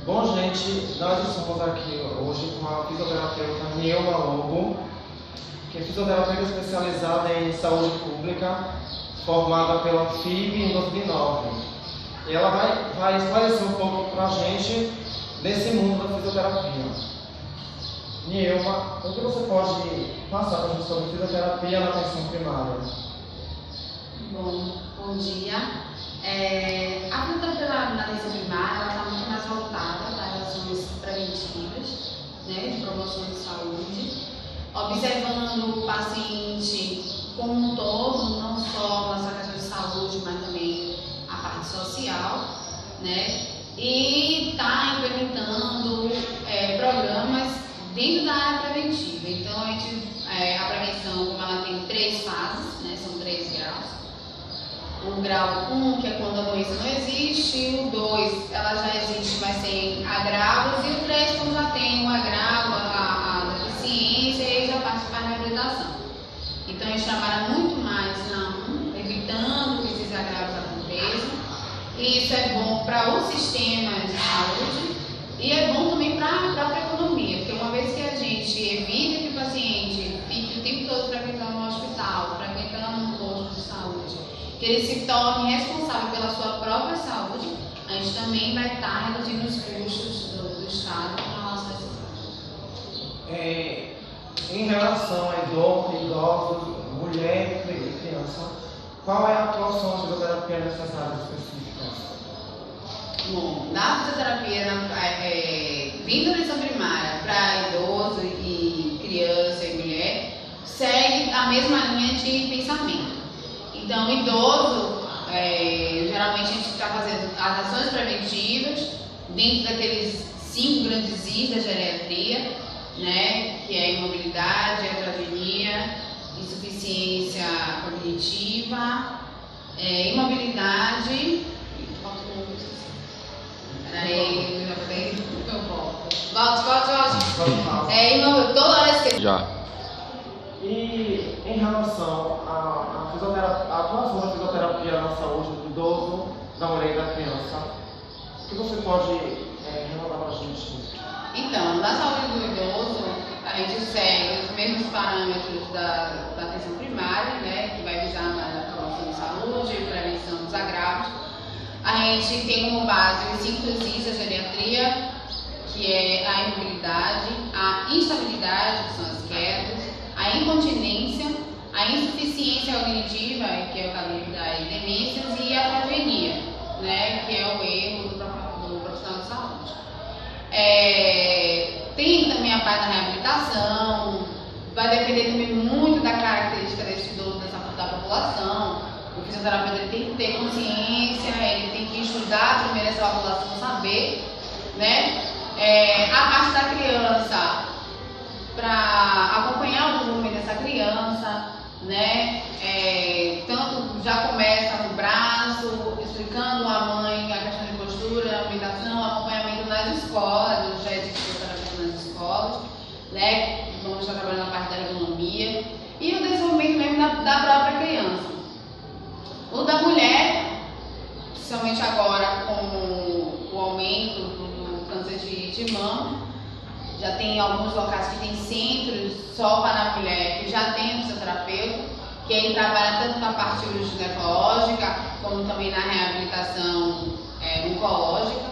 Bom, gente, nós estamos aqui hoje com a fisioterapeuta Nilma Lobo, que é fisioterapeuta especializada em saúde pública, formada pela FIB em 2009. E ela vai esclarecer um pouco para a gente desse mundo da fisioterapia. Nilma, o que você pode passar para a gente sobre fisioterapia na atenção primária? Bom dia. A fisioterapia na atenção primária está muito mais voltada para ações preventivas, né, de promoção de saúde, observando o paciente como um todo, não só nas questões de saúde, mas também a parte social, né, e está implementando programas dentro da área preventiva. Então, a prevenção, como ela tem 3 fases, né, são 3 graus. O grau 1, que é quando a doença não existe, o 2, ela já existe, mas sem agravos, e o 3, quando já tem um agravo, a deficiência, e aí já parte para a reabilitação. Então, eles trabalham muito mais na 1, evitando que esses agravos aconteçam, e isso é bom para o sistema de saúde, e é bom também para a própria economia, porque uma vez que a gente evita que o paciente fique o tempo todo frequentando um hospital, frequentando um posto de saúde, que ele se torne responsável pela sua própria saúde, a gente também vai estar reduzindo os custos do Estado com relação a esse Em relação a idosos, mulher e criança, qual é a atuação de fisioterapia nessas áreas específicas? Bom, na fisioterapia, vindo da atenção primária para idoso e criança e mulher, segue a mesma linha de pensamento. Então, idoso, geralmente a gente está fazendo as ações preventivas dentro daqueles 5 grandes Is da geriatria, né, que é imobilidade, heterogenia, insuficiência cognitiva, imobilidade. Peraí, eu volto. Volte. Toda hora eu esqueço. Já. E em relação à atuação da fisioterapia na saúde do idoso, da mulher e da criança, o que você pode relatar para a gente? Então, na saúde do idoso, a gente segue os mesmos parâmetros da atenção primária, né, que vai visar a promoção de saúde e prevenção dos agravos. A gente tem como base os 5 Is da geriatria, que é a imobilidade, a instabilidade, que são as quedas, a incontinência, a insuficiência cognitiva, que é o caso das demências, e a heterogenia, né, que é o erro do profissional de saúde. Tem também a parte da reabilitação, vai depender também muito da característica desse idoso, da população. O fisioterapeuta tem que ter consciência, ele tem que estudar primeiro essa população, saber, né? A parte da criança, para acompanhar o desenvolvimento dessa criança, né? Tanto já começa no braço, explicando à mãe a questão de postura, alimentação, acompanhamento nas escolas, já existe fisioterapia nas escolas, né? Vamos estar trabalhando na parte da ergonomia e o desenvolvimento mesmo da própria criança. O da mulher, principalmente agora com o aumento do câncer de mama, já tem alguns locais que tem centros só para a mulher, que já tem um fisioterapeuta, que ele trabalha tanto na parte ginecológica, como também na reabilitação oncológica,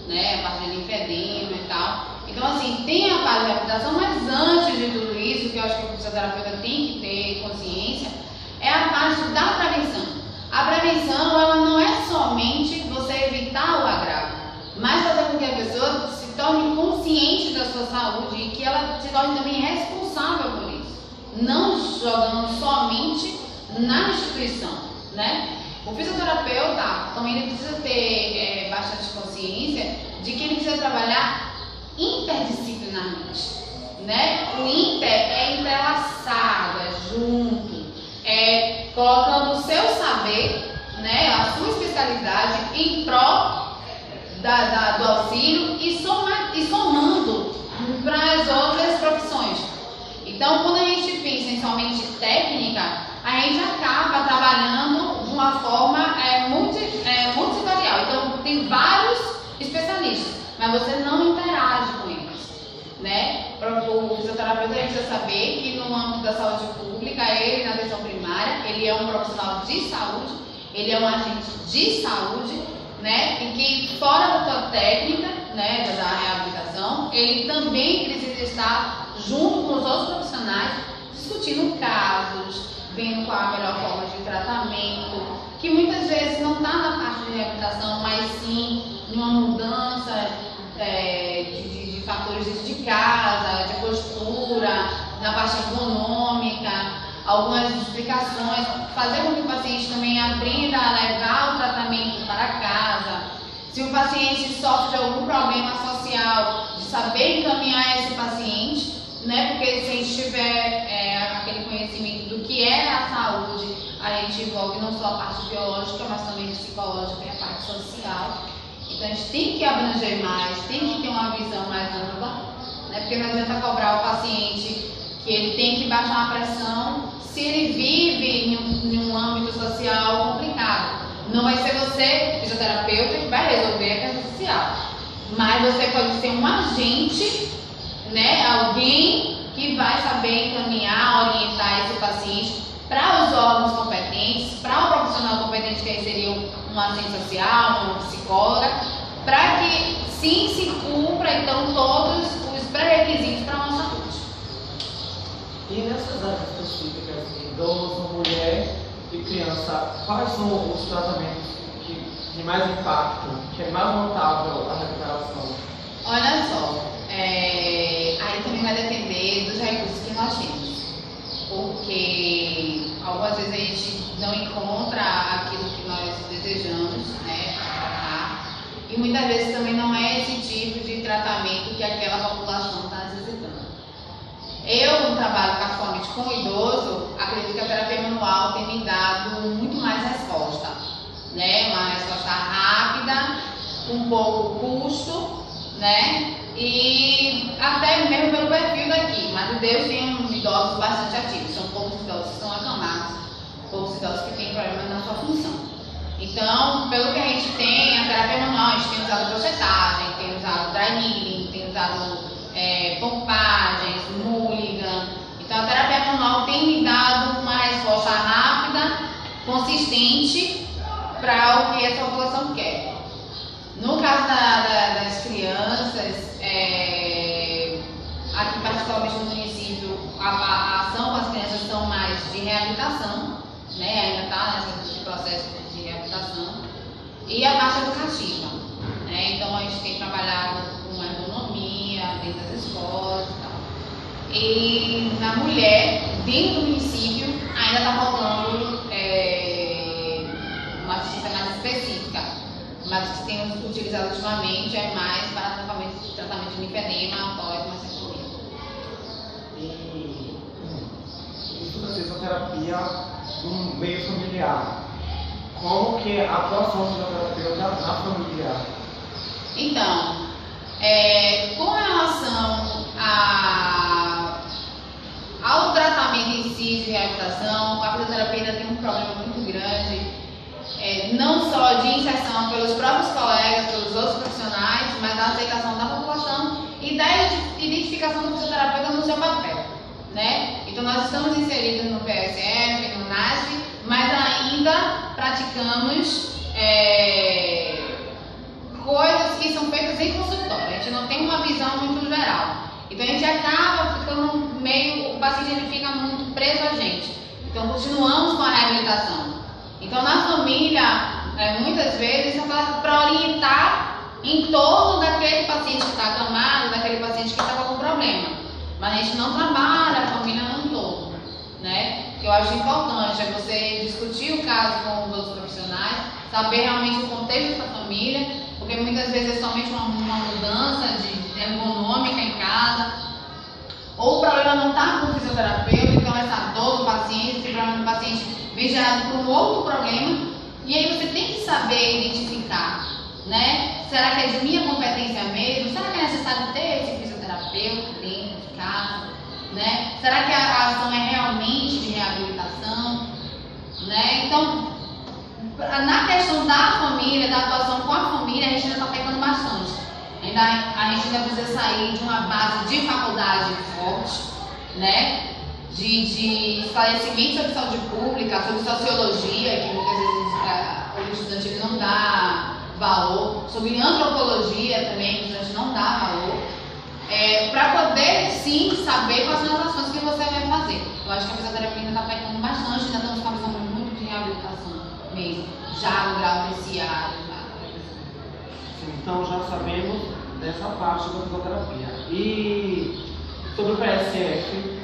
né, a parte de linfedema e tal. Então, assim, tem a parte de reabilitação, mas antes de tudo isso, que eu acho que o fisioterapeuta tem que ter consciência, é a parte da prevenção. A prevenção, ela não é somente você evitar o agravo, mas fazer com que a pessoa se torne consciente da sua saúde e que ela se torne também responsável por isso, não jogando somente na instituição, né? O fisioterapeuta também ele precisa ter bastante consciência de que ele precisa trabalhar interdisciplinarmente, né? O inter é entrelaçado, é junto, colocando o seu saber, né, a sua especialidade em prol do auxílio e somando para as outras profissões. Então, quando a gente pensa em somente técnica, a gente acaba trabalhando uma forma multifatorial. Então, tem vários especialistas. mas você não interage com eles, né? O fisioterapeuta precisa saber que no âmbito da saúde pública, ele na atenção primária, ele é um profissional de saúde, ele é um agente de saúde, né? E que fora da sua técnica, né, da reabilitação, ele também precisa estar junto com os outros profissionais, discutindo casos, vendo qual a melhor forma de tratamento, que muitas vezes não está na parte de reabilitação, mas sim em uma mudança de fatores de casa, de postura, na parte econômica, algumas explicações, fazer com que o paciente também aprenda a levar o tratamento para casa. Se o paciente sofre de algum problema social, de saber encaminhar esse paciente, né? Porque se a gente tiver aquele conhecimento do que é a saúde, a gente envolve não só a parte biológica, mas também psicológica e a parte social. Então a gente tem que abranger mais, tem que ter uma visão mais ampla, né? Porque não adianta cobrar o paciente que ele tem que baixar a pressão se ele vive em um âmbito social complicado. Não vai ser você, fisioterapeuta, que vai resolver a questão social, mas você pode ser um agente, né? Alguém que vai saber encaminhar, orientar esse paciente para os órgãos competentes, para o profissional competente, que aí seria um assistente social, uma psicóloga, para que sim se cumpra então todos os pré-requisitos para a nossa saúde. E nessas áreas específicas, idoso, mulher e criança, quais são os tratamentos que mais impactam, que é mais notável a recuperação? Olha só, aí também vai depender dos recursos que nós temos, porque algumas vezes a gente não encontra aquilo que nós desejamos, né, tratar, e muitas vezes também não é esse tipo de tratamento que aquela população está necessitando. Eu, no trabalho casualmente com o idoso, acredito que a terapia manual tem me dado muito mais resposta, né, uma resposta rápida, com pouco custo, né? E até mesmo pelo perfil daqui, mas o Deus tem idosos bastante ativos, são poucos idosos que são acamados, poucos idosos que têm problemas na sua função. Então, pelo que a gente tem, a terapia manual, a gente tem usado crochetagem, tem usado dry needling, tem usado pompagens, mulligan. Então, a terapia manual tem me dado uma resposta rápida, consistente para o que essa população quer. No caso das crianças, aqui particularmente no município, a ação com as crianças são mais de reabilitação, né? Ainda está nesse processo de reabilitação, e a parte educativa, né? Então a gente tem trabalhado com ergonomia dentro das escolas e tal. E na mulher, dentro do município, ainda está faltando uma assistência mais específica. Mas o que temos utilizado ultimamente é mais para tratamento de linfedema após uma cirurgia. E isso da fisioterapia no meio familiar, como que é a atuação do fisioterapeuta na familiar? Então, com relação ao tratamento em si de reabilitação, a fisioterapia ainda tem um problema muito grande. Não só de inserção pelos próprios colegas, pelos outros profissionais, mas da aceitação da população e da identificação do fisioterapeuta no seu papel, né? Então nós estamos inseridos no PSF, no NASF, mas ainda praticamos coisas que são feitas em consultório. A gente não tem uma visão muito geral. Então a gente acaba ficando meio, o paciente ele fica muito preso a gente. Então continuamos com a reabilitação. Então, na família, muitas vezes, é para orientar em torno daquele paciente que está acamado, daquele paciente que está com algum problema. Mas a gente não trabalha a família no todo, né? O que eu acho importante é você discutir o caso com os outros profissionais, saber realmente o contexto da família, porque muitas vezes é somente uma mudança de ergonômica em casa, ou o problema não está com o fisioterapeuta, então essa dor do paciente, esse problema do paciente vem gerado por um outro problema, e aí você tem que saber identificar, né? Será que é de minha competência mesmo? Será que é necessário ter esse fisioterapeuta dentro de casa? Né? Será que a ação é realmente de reabilitação? Né? Então, na questão da família, da atuação com a família, a gente ainda está pecando bastante. Ainda a gente ainda precisa sair de uma base de faculdade forte, né? De esclarecimento sobre saúde pública, sobre sociologia, que muitas vezes o estudante ele não dá valor, sobre antropologia também, que o estudante não dá valor, para poder sim saber quais são as ações que você vai fazer. Eu acho que a fisioterapia ainda está pecando bastante, ainda estamos com uma visão muito de reabilitação mesmo, já no grau terciário. Então já sabemos dessa parte da fisioterapia. E sobre o PSF,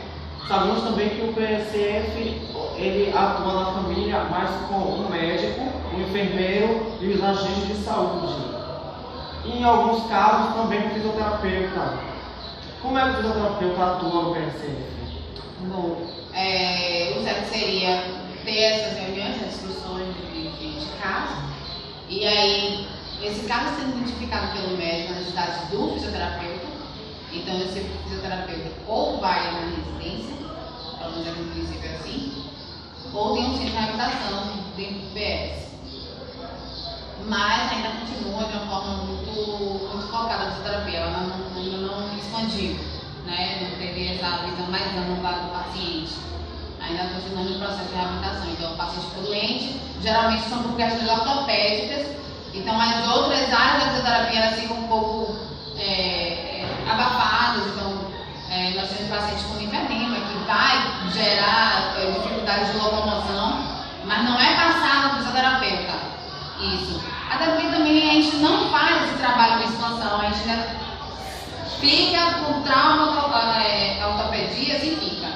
sabemos também que o PSF ele atua na família mais com o médico, o enfermeiro e os agentes de saúde. E em alguns casos também o fisioterapeuta. Como é que o fisioterapeuta atua no PSF? Bom, o certo seria ter essas reuniões, as discussões de caso, e aí esse caso sendo identificado pelo médico nas necessidades do fisioterapeuta. Então esse fisioterapeuta ou vai na residência, pelo menos no princípio é assim, ou tem um centro de reabilitação dentro do PS. Mas ainda continua de uma forma muito focada na fisioterapia, ela ainda não expandiu, né? Não teve essa visão mais ampla do paciente. Ainda continua no processo de reabilitação. Então o paciente ficou doente, geralmente são por questões ortopédicas. Então as outras áreas da fisioterapia elas ficam um pouco abafadas. Então nós temos pacientes com linfedema que vai gerar dificuldade de locomoção, mas não é passado no fisioterapeuta. Isso. Até porque também a gente não faz esse trabalho de expansão, a gente ainda fica com trauma, ortopedias e fica.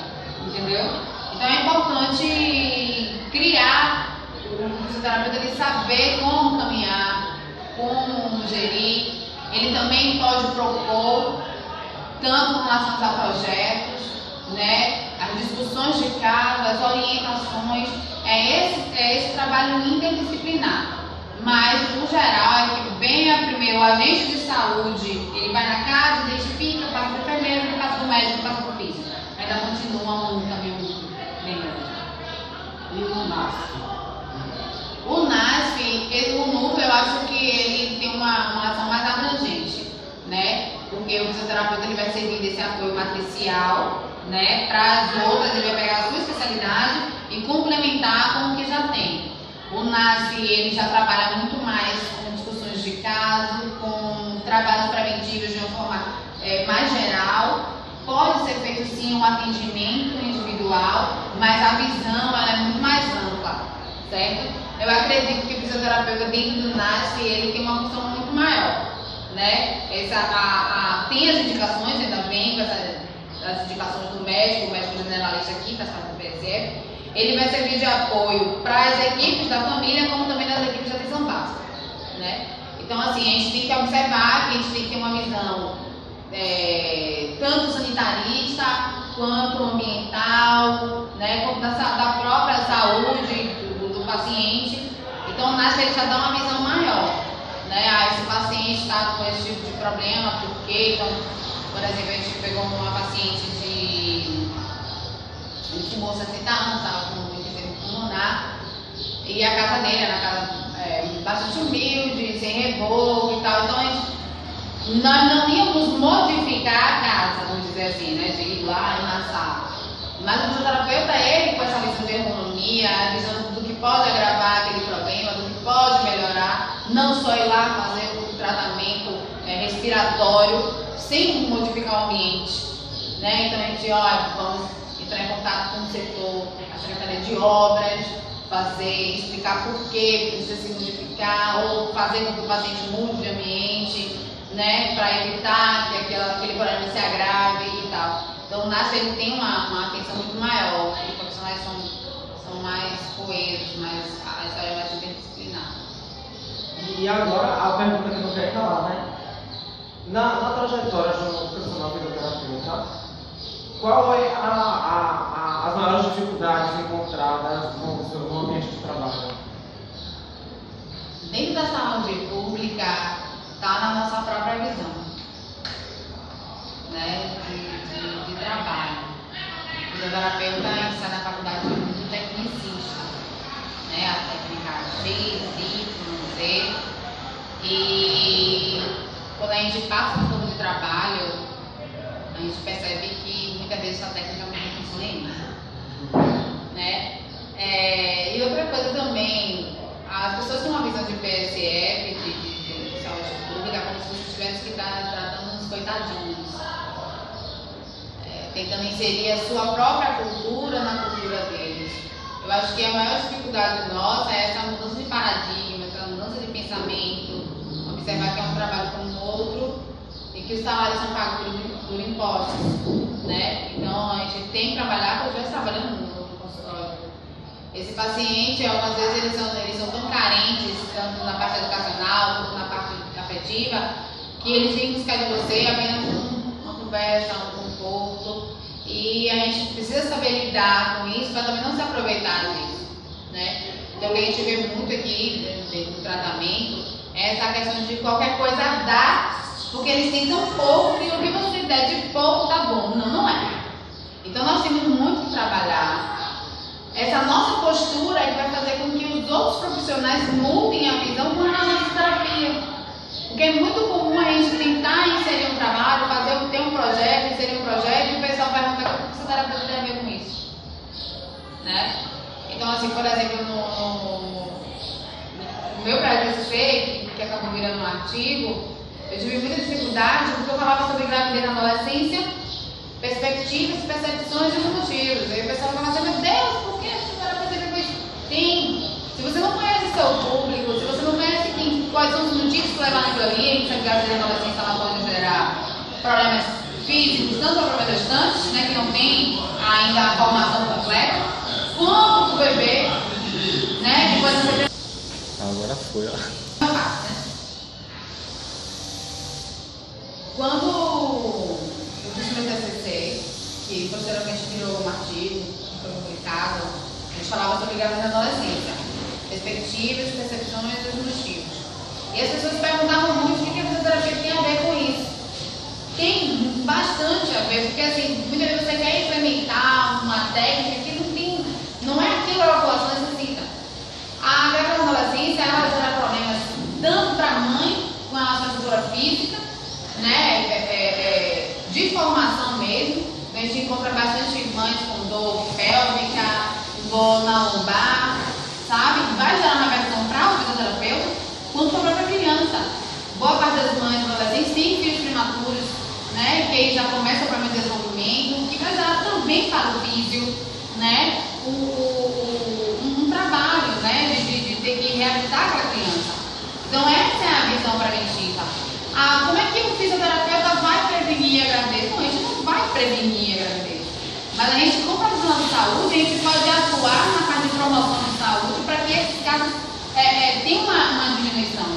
Entendeu? Então é importante criar o fisioterapeuta ele saber como caminhar, como gerir. Ele também pode propor, tanto com relação a projetos, né, as discussões de caso, as orientações. É esse trabalho interdisciplinar. Mas, no geral, é que vem primeiro o agente de saúde, ele vai na casa, identifica, passa para o enfermeiro, no caso do médico, passa para o físico. Ainda continua um caminho bem grande. E o NASF? O NASF, o núcleo, eu acho que ele tem uma ação mais abrangente, né? Porque o fisioterapeuta ele vai servir desse apoio matricial, né? Para as outras, ele vai pegar a sua especialidade e complementar com o que já tem. O NASF ele já trabalha muito mais com discussões de caso, com trabalhos preventivos de uma forma mais geral. Pode ser feito sim um atendimento individual, mas a visão ela é muito mais ampla, certo? Eu acredito que o fisioterapeuta dentro do NASF ele tem uma função muito maior, né? Tem as indicações, ainda bem com as indicações do médico, o médico generalista aqui, faz parte do PSF. Ele vai servir de apoio para as equipes da família, como também das equipes de atenção básica, né? Então, assim, a gente tem que observar que a gente tem que ter uma visão tanto sanitarista, quanto ambiental, né? Como da própria saúde do paciente. Então, o NASF já dá uma visão maior, né? Esse paciente está com esse tipo de problema, porque, então, por exemplo, a gente pegou uma paciente de moça 60 anos, estava com enfisema pulmonar, e a casa dele era uma casa bastante humilde, sem reboco e tal. Então nós não íamos modificar a casa, vamos dizer assim, né, de ir lá e na sala. Mas o fisioterapeuta, ele com essa visão de ergonomia, a visão do que pode agravar aquele problema, do que pode melhorar, não só ir lá fazer o tratamento respiratório, sem modificar o ambiente, né? Então a gente, vamos entrar em contato com o setor, a Secretaria de Obras, explicar por que precisa se modificar, ou fazer com que o paciente mude de ambiente, né, para evitar que aquele problema se agrave e tal. Então o NASF ele tem uma atenção muito maior, os profissionais são mais coesos, a história é mais interdisciplinar. E agora a pergunta que eu não quero calar, né? Na trajetória de um profissional fisioterapeuta, qual é as maiores dificuldades encontradas no ambiente de trabalho? Dentro da saúde pública, está na nossa própria visão, né, de trabalho. O fisioterapeuta está na faculdade muito tecnicista, né, a técnica X, Y, Z, e quando a gente gente passa no campo de trabalho, a gente percebe que muitas vezes a técnica não funciona isso, né? E outra coisa também, as pessoas têm uma visão de PSF, de saúde pública, como se você tivesse que estar tratando uns coitadinhos, tentando inserir a sua própria cultura na cultura deles. Eu acho que a maior dificuldade nossa é essa mudança de paradigma, essa mudança de pensamento, observar que é um trabalho como o outro e que os salários são pagos por impostos, né? Então a gente tem que trabalhar como se estivesse trabalhando no consultório. Esse paciente, algumas vezes eles são tão carentes, tanto na parte educacional quanto na parte afetiva, que eles vêm buscar de você apenas uma conversa, um conforto, e a gente precisa saber lidar com isso para também não se aproveitar disso, né? Então o que a gente vê muito aqui dentro do tratamento é essa questão de qualquer coisa dar, porque eles têm tão pouco que o que você der de pouco tá bom. Não, não é. Então nós temos muito que trabalhar. Essa nossa postura é que vai fazer com que os outros profissionais mudem a visão com a nossa terapia. Porque é muito comum a gente tentar inserir um trabalho, ter um projeto, inserir um projeto, e o pessoal vai perguntar o que essa terapia tem a ver com isso, né? Então, assim, por exemplo, no meu projeto TCC, que acabou virando um artigo, eu tive muita dificuldade porque eu falava sobre gravidez na adolescência, perspectivas, percepções e motivos. Aí o pessoal falava assim, meu Deus, por que essa terapia tem a ver com isso? Tem. Se você não conhece o seu público, se você não conhece quais são os motivos que levam naquilo ali, a gente sabe que a gravidez na adolescência ela pode gerar problemas físicos, tanto para o gestante, né, que não tem ainda a formação completa, quanto para o bebê, né, que pode ser... Agora foi, ó. Quando eu fiz meu TCC, que posteriormente virou um artigo, que foi publicado, a gente falava sobre gravidez na adolescência, perspectivas, percepções e os motivos. E as pessoas perguntavam muito o que a fisioterapia tem a ver com isso. Tem bastante a ver, porque assim, muitas vezes você quer implementar uma técnica que não é aquilo que a população necessita. A gravidez na adolescência ela gera problemas tanto para a mãe, com a sua estrutura física, né, de formação mesmo. A gente encontra bastante mães com dor pélvica, dor na lombar, sabe? Vai gerar uma versão para o fisioterapeuta, quanto para a própria criança. Boa parte das mães adolescentes têm filhos prematuros, né, que aí já começa o problema de desenvolvimento, que vai gerar também para o físio, né, um trabalho, né, de ter que reabilitar aquela criança. Então essa é a visão preventiva. Como é que o fisioterapeuta vai prevenir a gravidez? Não, a gente não vai prevenir a gravidez. Mas a gente, como profissional de saúde, a gente pode atuar na parte de promoção de saúde para que esses casos tenham uma diminuição.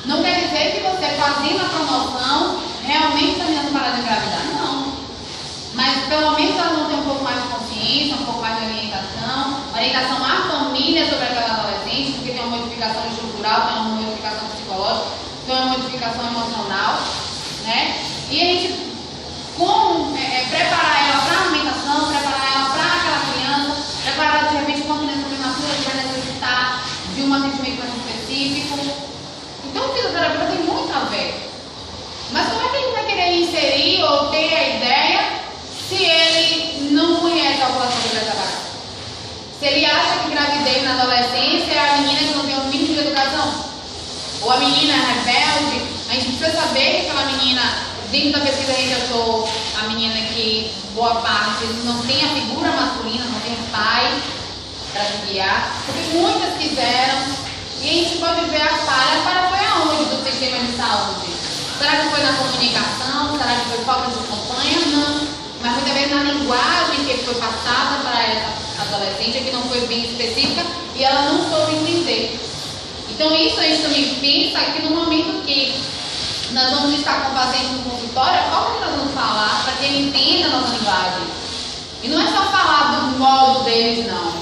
Não quer dizer que você fazendo a promoção realmente está dando parar de engravidar, não. Mas pelo menos ela não tem um pouco mais de consciência, um pouco mais de orientação à família sobre aquela adolescente, porque tem uma modificação estrutural, tem uma modificação psicológica, tem uma modificação emocional, né? E a gente preparar ela para a alimentação, preparar ela para aquela criança, preparar de repente uma criança prematura que vai necessitar de um atendimento mais específico. Então o fisioterapeuta tem muito a ver. Mas como é que ele vai querer inserir ou ter a ideia se ele não conhece a população que vai trabalhar? Se ele acha que gravidez na adolescência é a menina que não tem um mínimo de educação, ou a menina rebelde, a gente precisa saber que aquela menina, dentro da pesquisa a gente achou a menina que boa parte não tem a figura masculina, não tem um pai para se guiar, porque muitas quiseram, e a gente pode ver a falha foi aonde do sistema de saúde? Será que foi na comunicação? Será que foi falta de campanha? Não. Mas muitas vezes na linguagem que foi passada para essa adolescente, que não foi bem específica, e ela não soube entender. Então isso a gente também pensa que no momento que nós vamos estar com o paciente no consultório, qual que nós vamos falar para que ele entenda a nossa linguagem? E não é só falar do modo deles, não.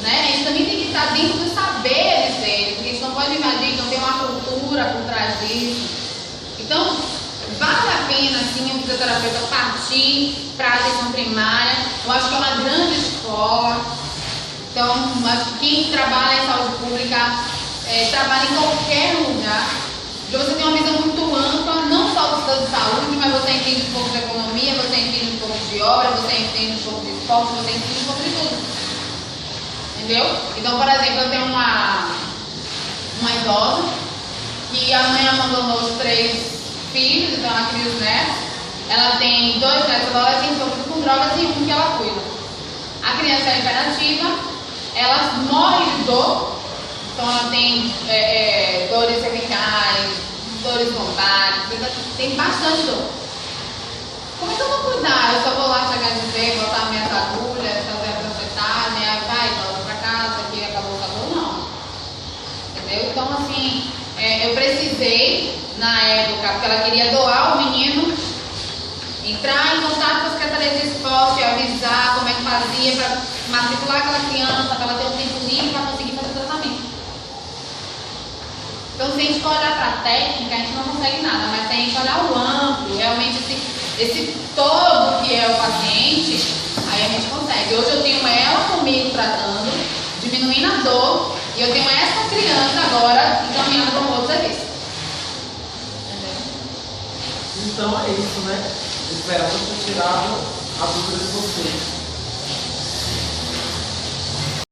Né? A gente também tem que estar dentro dos saberes deles, porque a gente não pode invadir, não tem uma cultura por trás disso. Então, vale a pena, sim, o fisioterapeuta partir para a atenção primária. Eu acho que é uma grande escola. Então, acho que quem trabalha em saúde pública trabalha em qualquer lugar. Porque você tem uma visão muito ampla, não entende um pouco de economia, você entende um pouco de obra, você entende um pouco de esporte, você entende um pouco de tudo. Entendeu? Então, por exemplo, eu tenho uma idosa que a mãe abandonou os 3 filhos, então ela cria os netos. Ela tem 2 netos adolescentes envolvidos com drogas e um que ela cuida. A criança é hiperativa, ela morre de dor, então ela tem dores cervicais, dores lombares, tem bastante dor. Como é que eu vou cuidar? Eu só vou lá chegar de ver, botar minhas agulhas, fazer a processagem, aí vai, volta pra casa, aqui acabou, não. Entendeu? Então, assim, eu precisei, na época, porque ela queria doar o menino, entrar em contato com a Secretaria de Esporte, avisar como é que fazia para matricular aquela criança, para ela ter um tempo livre para conseguir fazer o tratamento. Então, se a gente for olhar para a técnica, a gente não consegue nada, mas se a gente olhar o amplo, realmente esse todo que é o paciente, aí a gente consegue. Hoje eu tenho ela comigo tratando, diminuindo a dor, e eu tenho essa criança agora encaminhando para um outro serviço. Entendeu? Então é isso, né? Esperamos ter tirado a dúvida de vocês.